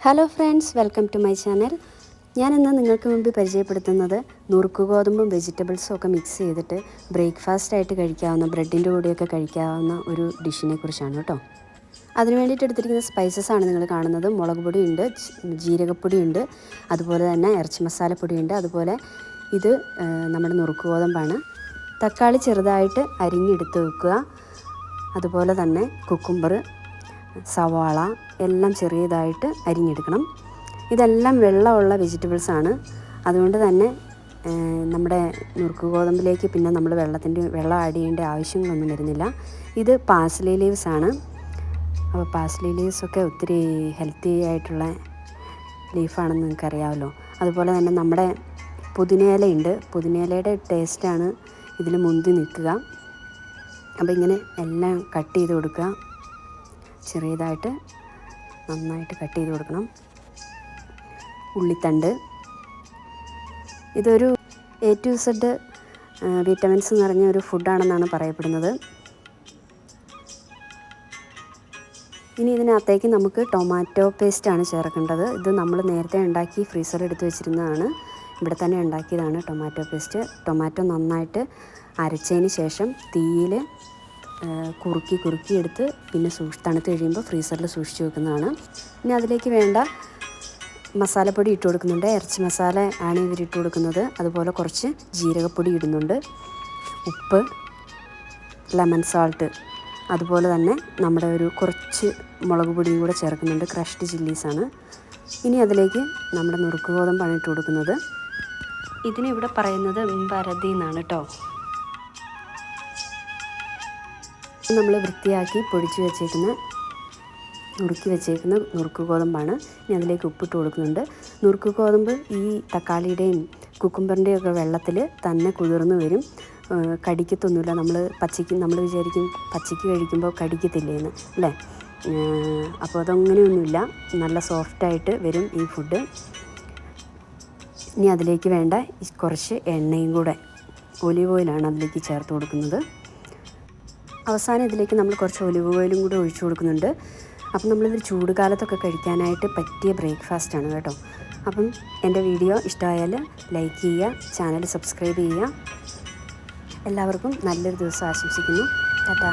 Hello friends, welcome to my channel. ഞാനിന്ന് നിങ്ങൾക്ക് മുമ്പിൽ പരിചയപ്പെടുത്തുന്നത് നുറുക്ക് ഗോതമ്പും വെജിറ്റബിൾസും ഒക്കെ മിക്സ് ചെയ്തിട്ട് ബ്രേക്ക്ഫാസ്റ്റായിട്ട് കഴിക്കാവുന്ന, ബ്രെഡിൻ്റെ കൂടെയൊക്കെ കഴിക്കാവുന്ന ഒരു ഡിഷിനെ കുറിച്ചാണ് കേട്ടോ. അതിന് വേണ്ടിയിട്ട് എടുത്തിരിക്കുന്ന സ്പൈസസാണ് നിങ്ങൾ കാണുന്നത്. മുളക് പൊടിയുണ്ട്, ജീരകപ്പൊടിയുണ്ട്, അതുപോലെ തന്നെ ഇറച്ചി മസാലപ്പൊടിയുണ്ട്. അതുപോലെ ഇത് നമ്മുടെ നുറുക്ക് ഗോതമ്പാണ്. തക്കാളി ചെറുതായിട്ട് അരിഞ്ഞെടുത്ത് വെക്കുക. അതുപോലെ തന്നെ കുക്കുംബർ, സവാള എല്ലാം ചെറിയതായിട്ട് അരിഞ്ഞെടുക്കണം. ഇതെല്ലാം വെള്ളമുള്ള വെജിറ്റബിൾസാണ്. അതുകൊണ്ട് തന്നെ നമ്മുടെ നുറുക്ക് ഗോതമ്പിലേക്ക് പിന്നെ നമ്മൾ വെള്ളം ആഡ് ചെയ്യേണ്ട ആവശ്യങ്ങളൊന്നും വരുന്നില്ല. ഇത് പാഴ്സ്ലി ലീവ്സാണ്. അപ്പോൾ പാഴ്സ്ലി ലീവ്സൊക്കെ ഒത്തിരി ഹെൽത്തി ആയിട്ടുള്ള ലീഫാണെന്ന് നിങ്ങൾക്കറിയാമല്ലോ. അതുപോലെ തന്നെ നമ്മുടെ പുതിനയിലയുണ്ട്. പുതിനയിലയുടെ ടേസ്റ്റാണ് ഇതിൽ മുന്തി നിൽക്കുക. അപ്പോൾ ഇങ്ങനെ എല്ലാം കട്ട് ചെയ്ത് കൊടുക്കുക. ചെറിയതായിട്ട് നന്നായിട്ട് കട്ട് ചെയ്ത് കൊടുക്കണം. ഉള്ളിത്തണ്ട്, ഇതൊരു A to Z വിറ്റമിൻസ് നിറഞ്ഞ ഒരു ഫുഡാണെന്നാണ് പറയപ്പെടുന്നത്. ഇനി ഇതിനകത്തേക്ക് നമുക്ക് ടൊമാറ്റോ പേസ്റ്റാണ് ചേർക്കേണ്ടത്. ഇത് നമ്മൾ നേരത്തെ ഉണ്ടാക്കി ഫ്രീസറിൽ എടുത്ത് വെച്ചിരുന്നതാണ്. ഇവിടെ തന്നെ ഉണ്ടാക്കിയതാണ് ടൊമാറ്റോ പേസ്റ്റ്. ടൊമാറ്റോ നന്നായിട്ട് അരച്ചതിന് ശേഷം തീയിൽ കുറുക്കി എടുത്ത് പിന്നെ തണുത്ത് കഴിയുമ്പോൾ ഫ്രീസറിൽ സൂക്ഷിച്ച് വെക്കുന്നതാണ്. ഇനി അതിലേക്ക് വേണ്ട മസാലപ്പൊടി ഇട്ട് കൊടുക്കുന്നുണ്ട്. ഇറച്ചി മസാല ആണ് ഇവരിട്ട് കൊടുക്കുന്നത്. അതുപോലെ കുറച്ച് ജീരകപ്പൊടി ഇടുന്നുണ്ട്, ഉപ്പ്, ലെമൺ സാൾട്ട്, അതുപോലെ തന്നെ നമ്മുടെ കുറച്ച് മുളക് പൊടിയും കൂടെ ചേർക്കുന്നുണ്ട്. ക്രഷ്ഡ് ചില്ലീസാണ്. ഇനി അതിലേക്ക് നമ്മുടെ നുറുക്ക് ഗോതമ്പാണ് ഇട്ട് കൊടുക്കുന്നത്. ഇതിനിവിടെ പറയുന്നത് ബരദി എന്നാണ് കേട്ടോ. നമ്മൾ വൃത്തിയാക്കി നുറുക്കി വെച്ചേക്കുന്ന നുറുക്ക് ഗോതമ്പാണ്. ഇനി അതിലേക്ക് ഉപ്പിട്ട് കൊടുക്കുന്നുണ്ട്. നുറുക്ക് ഗോതമ്പ് ഈ തക്കാളിയുടെയും കുക്കുംബറിൻ്റെയും ഒക്കെ വെള്ളത്തിൽ തന്നെ കുതിർന്ന് വരും. കടിക്കത്തൊന്നുമില്ല. നമ്മൾ വിചാരിക്കും പച്ചയ്ക്ക് കഴിക്കുമ്പോൾ കടിക്കത്തില്ലേന്ന് അല്ലേ. അപ്പോൾ അതങ്ങനെയൊന്നുമില്ല. നല്ല സോഫ്റ്റായിട്ട് വരും ഈ ഫുഡ്. ഇനി അതിലേക്ക് വേണ്ട കുറച്ച് എണ്ണയും കൂടെ, ഒലിവ് ഓയിലാണ് അതിലേക്ക് ചേർത്ത് കൊടുക്കുന്നത്. അവസാനം ഇതിലേക്ക് നമ്മൾ കുറച്ച് ഒലിവ് ഓയിലും കൂടെ ഒഴിച്ചു കൊടുക്കുന്നുണ്ട്. അപ്പം നമ്മളിത് ചൂട് കാലത്തൊക്കെ കഴിക്കാനായിട്ട് പറ്റിയ ബ്രേക്ക്ഫാസ്റ്റാണ് കേട്ടോ. അപ്പം എൻ്റെ വീഡിയോ ഇഷ്ടമായാൽ ലൈക്ക് ചെയ്യുക, ചാനൽ സബ്സ്ക്രൈബ് ചെയ്യുക. എല്ലാവർക്കും നല്ലൊരു ദിവസം ആശംസിക്കുന്നു. ടാറ്റാ.